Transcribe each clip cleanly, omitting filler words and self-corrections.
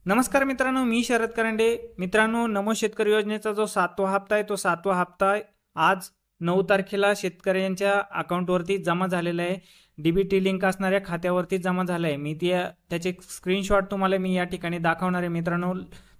नमस्कार मित्रांनो, मी शरद करंडे. मित्रांनो, नमो शेतकरी योजनेचा जो 7वा हप्ता आहे तो 7वा हप्ता आज 9 तारखेला शेतकऱ्यांच्या अकाउंटवरती जमा झालेला आहे. डीबीटी लिंक असणाऱ्या खात्यावरती जमा झाला आहे. मी त्याचे स्क्रीनशॉट तुम्हाला मी या ठिकाणी दाखवणार आहे. मित्रांनो,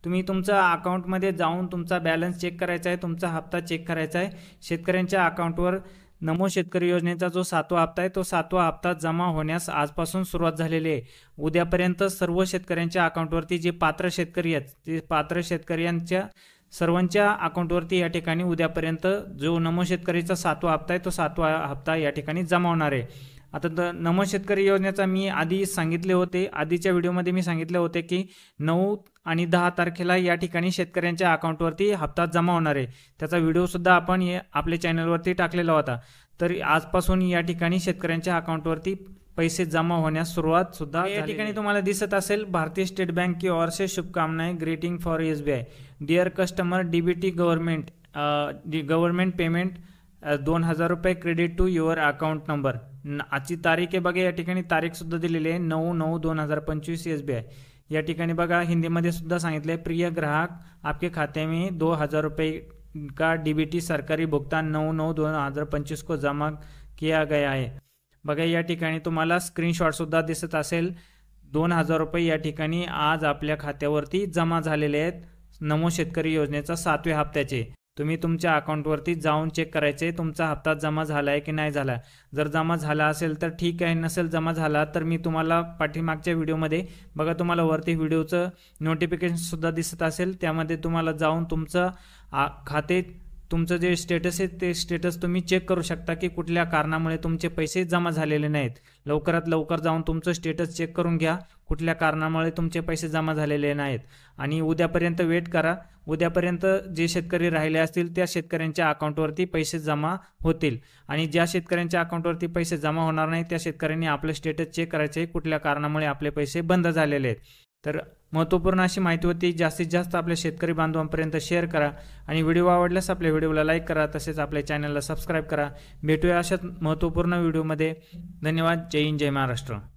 तुम्ही तुमच्या अकाउंटमध्ये जाऊन तुमचा बॅलन्स चेक करायचा आहे, तुमचा हप्ता चेक करायचा आहे. शेतकऱ्यांच्या अकाउंटवर नमो शेतकरी योजनेचा जो 7वा हप्ता आहे तो 7वा हप्ता जमा होण्यास आजपासून सुरुवात झालेली आहे. उद्यापर्यंत सर्व शेतकऱ्यांच्या अकाउंटवरती जे पात्र शेतकरी आहेत ते पात्र शेतकऱ्यांच्या सर्वांच्या अकाउंटवरती या ठिकाणी उद्यापर्यंत जो नमो शेतकरीचा 7वा हप्ता आहे तो 7वा हप्ता या ठिकाणी जमा होणार आहे. आता नमो शेतकरी योजनेचा मी आधी सांगितले होते, आधीच्या व्हिडिओमध्ये मी सांगितले होते की 9 आणि 10 तारखेला या ठिकाणी शेतकऱ्यांच्या अकाउंटवरती हप्ता जमा होणार आहे. त्याचा व्हिडिओसुद्धा आपण आपल्या चॅनलवरती टाकलेला होता. तर आजपासून या ठिकाणी शेतकऱ्यांच्या अकाउंटवरती पैसे जमा होण्यास सुरुवात सुद्धा या ठिकाणी तुम्हाला दिसत असेल. भारतीय स्टेट बैंक की ओर से शुभकामनाएं, greeting for SBI. Dear customer, DBT government payment 2000 रुपये credit to your account number. आजची तारीख आहे बघा, या ठिकाणी तारीख सुद्धा दिलेली आहे 9/9/2025 SBI. या ठिकाणी बघा हिंदीमध्ये सुद्धा सांगितले, प्रिय ग्राहक, आपके खाते में 2000 रुपये का डीबीटी सरकारी भुगतान 9/9/2025 को जमा किया गया है. बघा या ठिकाणी तुम्हाला स्क्रीनशॉट सुद्धा दिसत असेल. 2000 रुपये या ठिकाणी आज आपल्या खात्यावरती जमा झालेले आहेत नमो शेतकरी योजनेचा 7व्या हप्त्याचे. तुम्ही तुमच्या अकाउंटवरती जाऊन चेक करायचे तुमचा हप्ता जमा झाला आहे की नाही झाला. जर जमा झाला असेल तर ठीक आहे, नसेल जमा झाला तर मी तुम्हाला पाठीमागच्या व्हिडिओमध्ये बघा तुम्हाला वरती व्हिडिओचं नोटिफिकेशन सुद्धा दिसत असेल. त्यामध्ये तुम्हाला जाऊन तुमचं खाते तुमचं जे स्टेटस आहे ते स्टेटस तुम्ही चेक करू शकता की कुठल्या कारणामुळे तुमचे पैसे जमा झालेले नाहीत. लवकरात लवकर जाऊन तुमचं स्टेटस चेक करून घ्या कुठल्या कारणामुळे तुमचे पैसे जमा झालेले नाहीत. आणि उद्यापर्यंत वेट करा. उद्यापर्यंत जे शेतकरी राहिले असतील त्या शेतकऱ्यांच्या अकाउंटवरती पैसे जमा होतील. आणि ज्या शेतकऱ्यांच्या अकाउंटवरती पैसे जमा होणार नाही त्या शेतकऱ्यांनी आपलं स्टेटस चेक करायचे कुठल्या कारणामुळे आपले पैसे बंद झालेले आहेत. तर महत्त्वपूर्ण अशी माहिती होती. जास्तीत जास्त आपल्या शेतकरी बांधवांपर्यंत शेअर करा आणि व्हिडिओ आवडल्यास आपल्या व्हिडिओला लाईक करा. तसेच आपल्या चॅनलला सबस्क्राईब करा. भेटूया अशाच महत्त्वपूर्ण व्हिडिओमध्ये. धन्यवाद. जय हिंद, जय महाराष्ट्र.